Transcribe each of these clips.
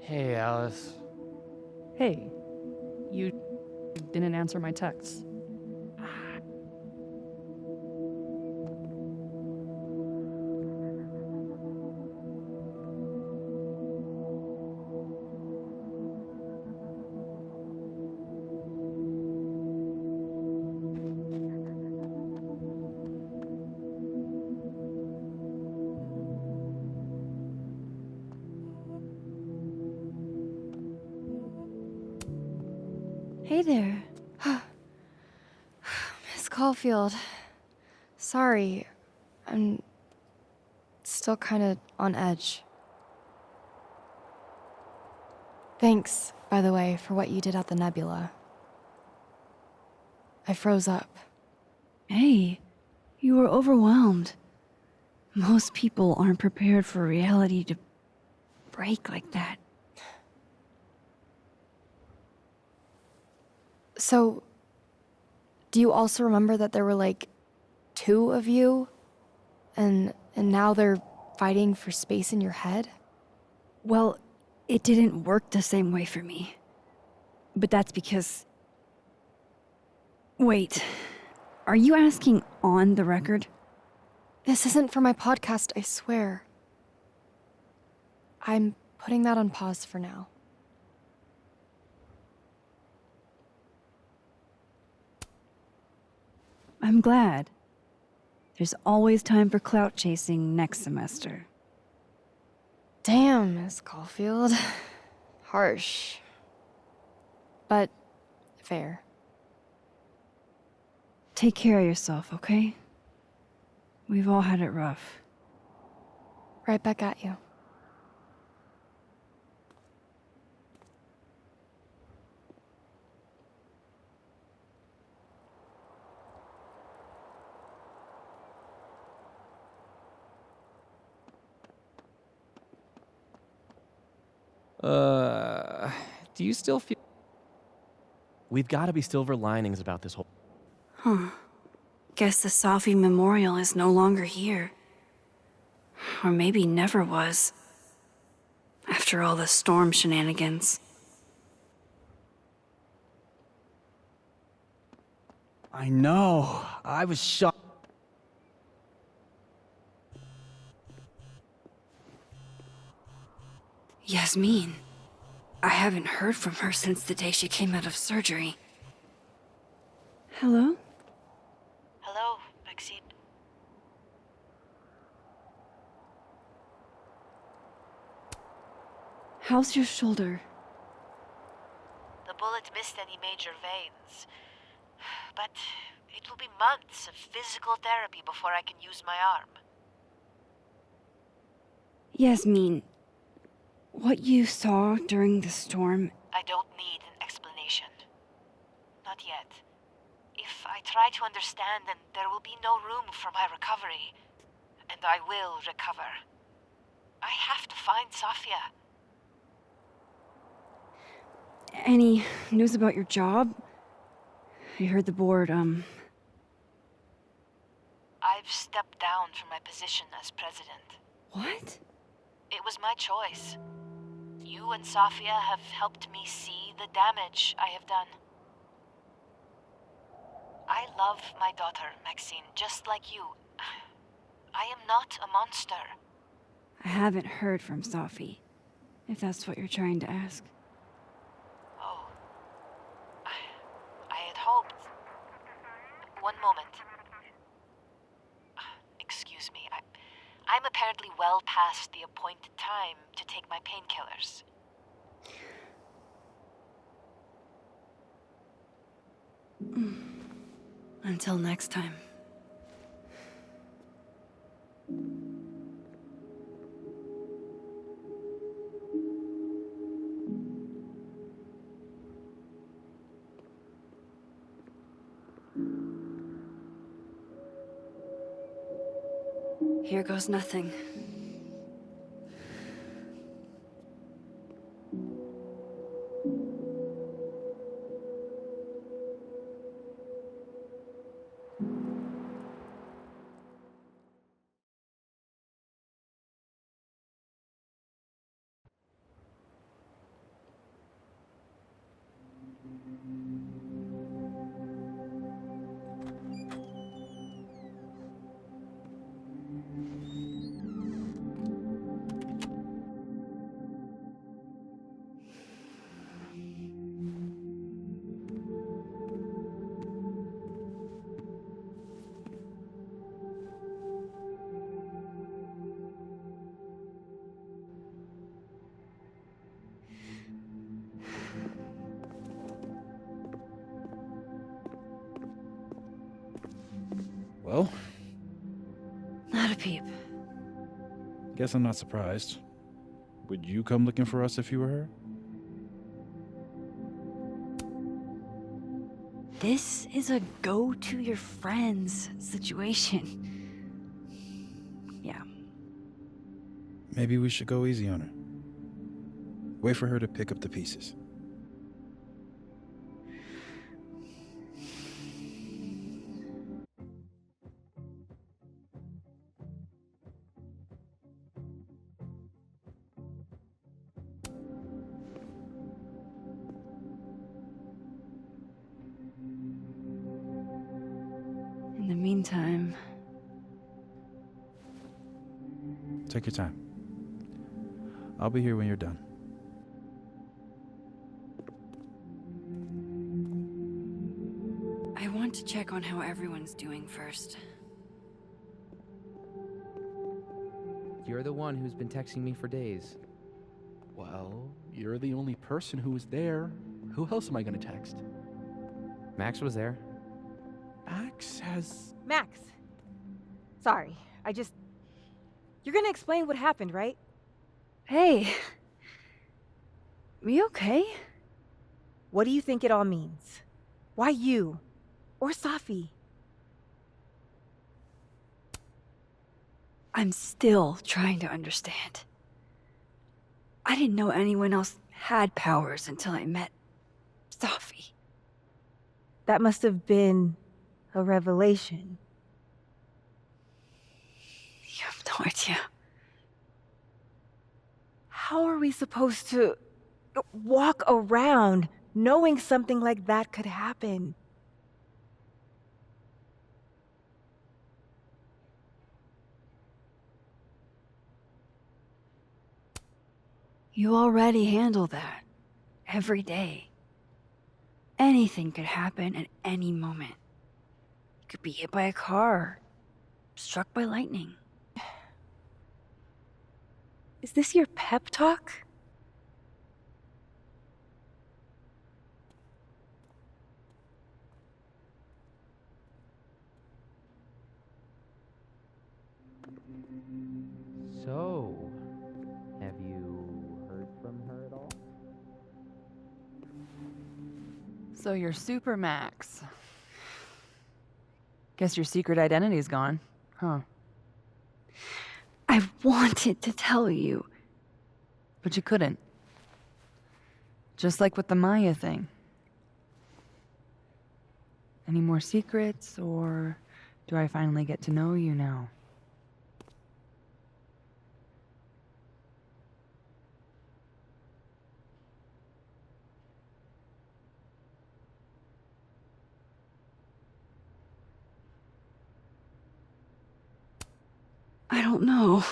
Hey, Alice. Hey, you didn't answer my texts. Hey there. Miss Caulfield. Sorry, I'm still kind of on edge. Thanks, by the way, for what you did at the nebula. I froze up. Hey, you were overwhelmed. Most people aren't prepared for reality to break like that. So, do you also remember that there were like 2 of you? And now they're fighting for space in your head? Well, it didn't work the same way for me. But that's because... Wait, are you asking on the record? This isn't for my podcast, I swear. I'm putting that on pause for now. I'm glad. There's always time for clout chasing next semester. Damn, Miss Caulfield. Harsh. But fair. Take care of yourself, okay? We've all had it rough. Right back at you. Do you still feel... We've got to be silver linings about this whole... Huh. Guess the Safi Memorial is no longer here. Or maybe never was. After all the storm shenanigans. I know. I was shocked. Yasmin. I haven't heard from her since the day she came out of surgery. Hello? Hello, Maxine. How's your shoulder? The bullet missed any major veins. But it will be months of physical therapy before I can use my arm. Yasmin, what you saw during the storm... I don't need an explanation. Not yet. If I try to understand, then there will be no room for my recovery. And I will recover. I have to find Safia. Any news about your job? I heard the board, I've stepped down from my position as president. What? It was my choice. You and Safia have helped me see the damage I have done. I love my daughter, Maxine, just like you. I am not a monster. I haven't heard from Safi, if that's what you're trying to ask. Oh. I had hoped... One moment. Excuse me. I'm apparently well past the appointed time to take my painkillers. Until next time. Here goes nothing. Hello? Not a peep. Guess I'm not surprised. Would you come looking for us if you were her? This is a go to your friends situation. Yeah. Maybe we should go easy on her. Wait for her to pick up the pieces. In the meantime, Take your time. I'll be here when you're done. I want to check on how everyone's doing first. You're the one who's been texting me for days. Well, you're the only person who was there. Who else am I gonna text? Max was there. Max has... Max. Sorry, You're gonna explain what happened, right? Hey. We okay? What do you think it all means? Why you? Or Safi? I'm still trying to understand. I didn't know anyone else had powers until I met Safi. That must have been a revelation. You have no idea. How are we supposed to walk around knowing something like that could happen? You already handle that. Every day. Anything could happen at any moment. You could be hit by a car. Struck by lightning. Is this your pep talk? So, have you heard from her at all? So you're Super Max. Guess your secret identity's gone, huh? I wanted to tell you. But you couldn't. Just like with the Maya thing. Any more secrets, or do I finally get to know you now? I don't know.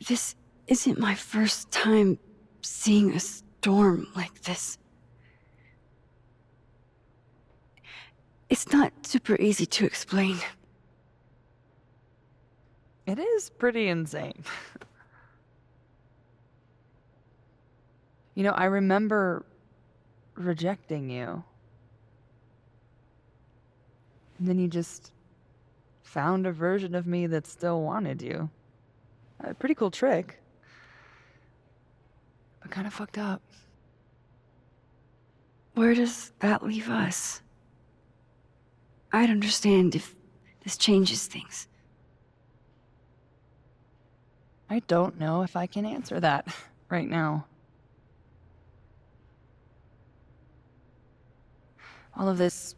This isn't my first time seeing a storm like this. It's not super easy to explain. It is pretty insane. You know, I remember rejecting you. And then you just found a version of me that still wanted you. A pretty cool trick. But kind of fucked up. Where does that leave us? I'd understand if this changes things. I don't know if I can answer that right now. All of this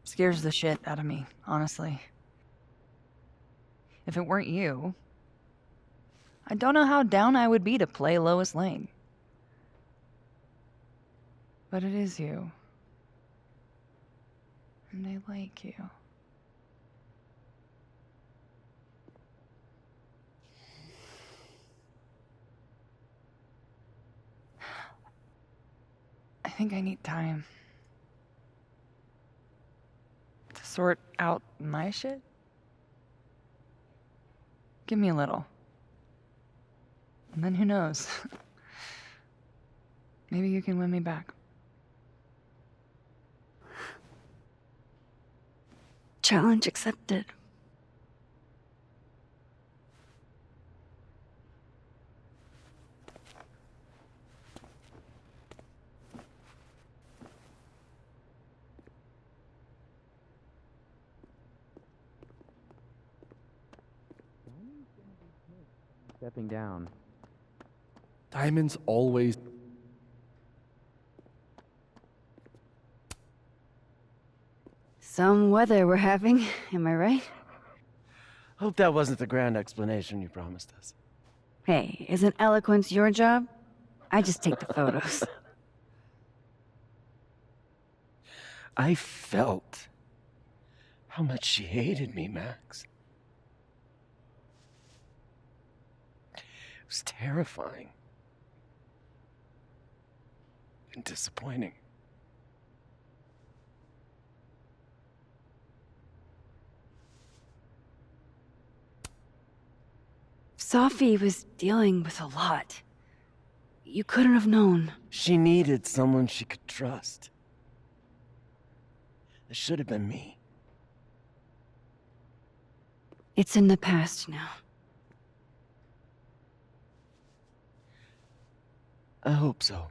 scares the shit out of me, honestly. If it weren't you, I don't know how down I would be to play Lois Lane. But it is you. And I like you. I think I need time to sort out my shit. Give me a little. And then who knows? Maybe you can win me back. Challenge accepted. Stepping down. Diamond's always. Some weather we're having, am I right? Hope that wasn't the grand explanation you promised us. Hey, isn't eloquence your job? I just take the photos. I felt how much she hated me, Max. It was terrifying. And disappointing. Sophie was dealing with a lot. You couldn't have known. She needed someone she could trust. It should have been me. It's in the past now. I hope so.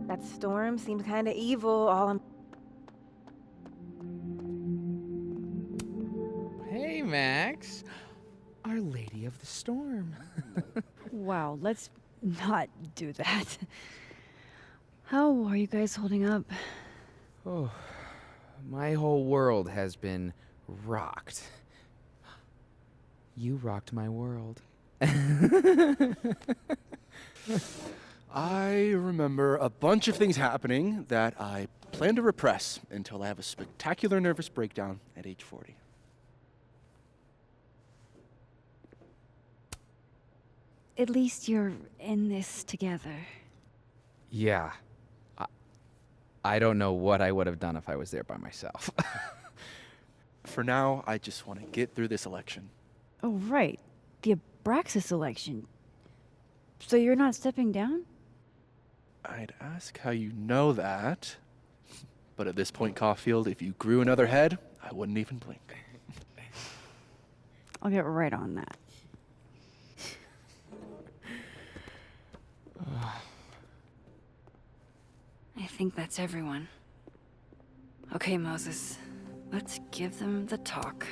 That storm seems kind of evil. Hey, Max. Our Lady of the Storm. Wow, let's not do that. How are you guys holding up? Oh, my whole world has been rocked. You rocked my world. I remember a bunch of things happening that I plan to repress until I have a spectacular nervous breakdown at age 40. At least you're in this together. Yeah. I don't know what I would have done if I was there by myself. For now, I just want to get through this election. Oh, right. The Abraxas election. So you're not stepping down? I'd ask how you know that, but at this point, Caulfield, if you grew another head, I wouldn't even blink. I'll get right on that. I think that's everyone. Okay, Moses. Let's give them the talk.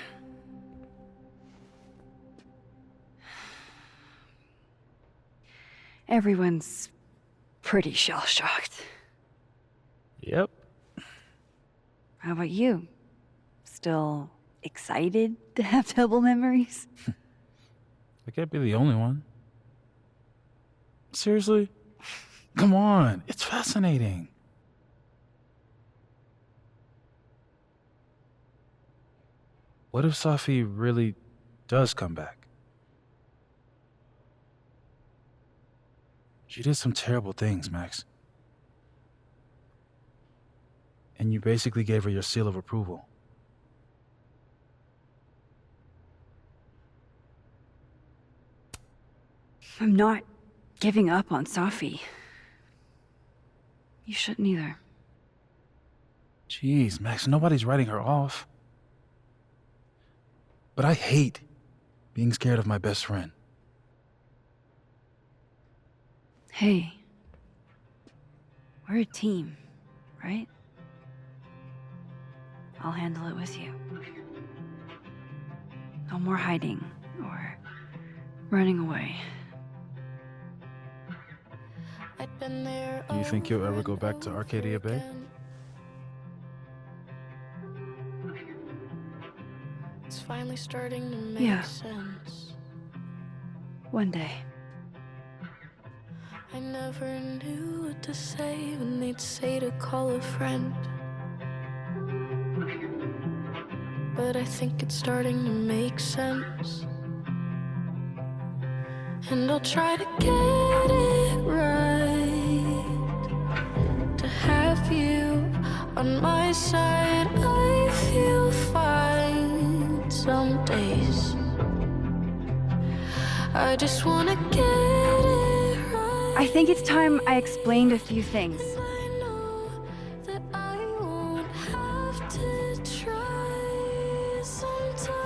Everyone's pretty shell-shocked. Yep. How about you? Still excited to have double memories? I can't be the only one. Seriously? Come on, it's fascinating. What if Safi really does come back? She did some terrible things, Max. And you basically gave her your seal of approval. I'm not giving up on Safi. You shouldn't either. Jeez, Max, nobody's writing her off. But I hate being scared of my best friend. Hey, we're a team, right? I'll handle it with you. No more hiding or running away. Do you think you'll ever go back to Arcadia Bay? It's finally starting to make Yeah. sense. One day. I never knew what to say when they'd say to call a friend. But I think it's starting to make sense. And I'll try to get it right. To have you on my side, I feel fine. some days. I just wanna get it right. I think it's time I explained a few things. I know that I won't have to try sometimes.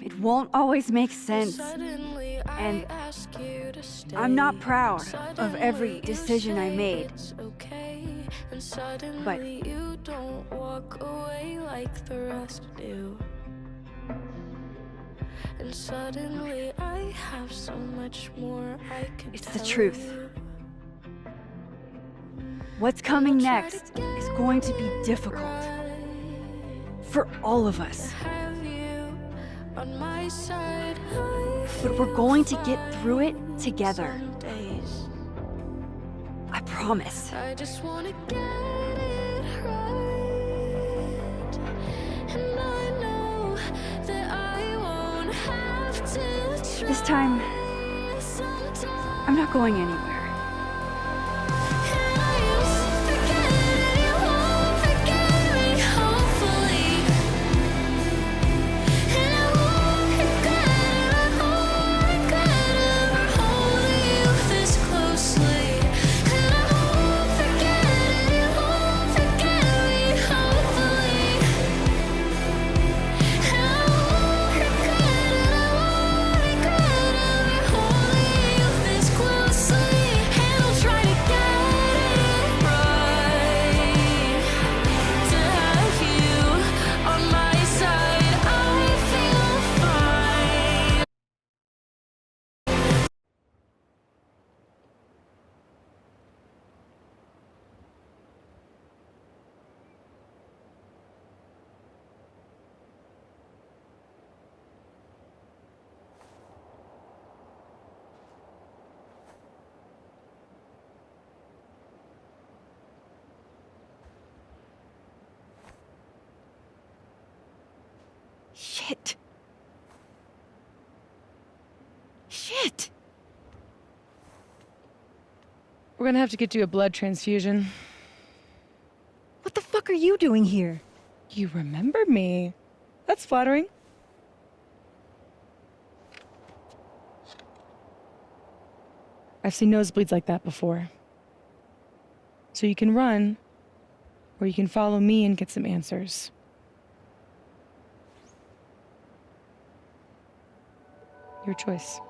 It won't always make sense. Suddenly I And ask you to stay. I'm not proud of every decision I made. It's okay. And suddenly But you don't walk away like the rest do. And suddenly I have so much more I could it's the tell truth. you. What's coming next is going to be difficult. For all of us. Have you on my side? But we're going to get through it together. Some days I promise. I just wanna get it right. And I know that I won't have to try. This time, I'm not going anywhere. Shit. Shit. We're gonna have to get you a blood transfusion. What the fuck are you doing here? You remember me. That's flattering. I've seen nosebleeds like that before. So you can run, or you can follow me and get some answers. Your choice.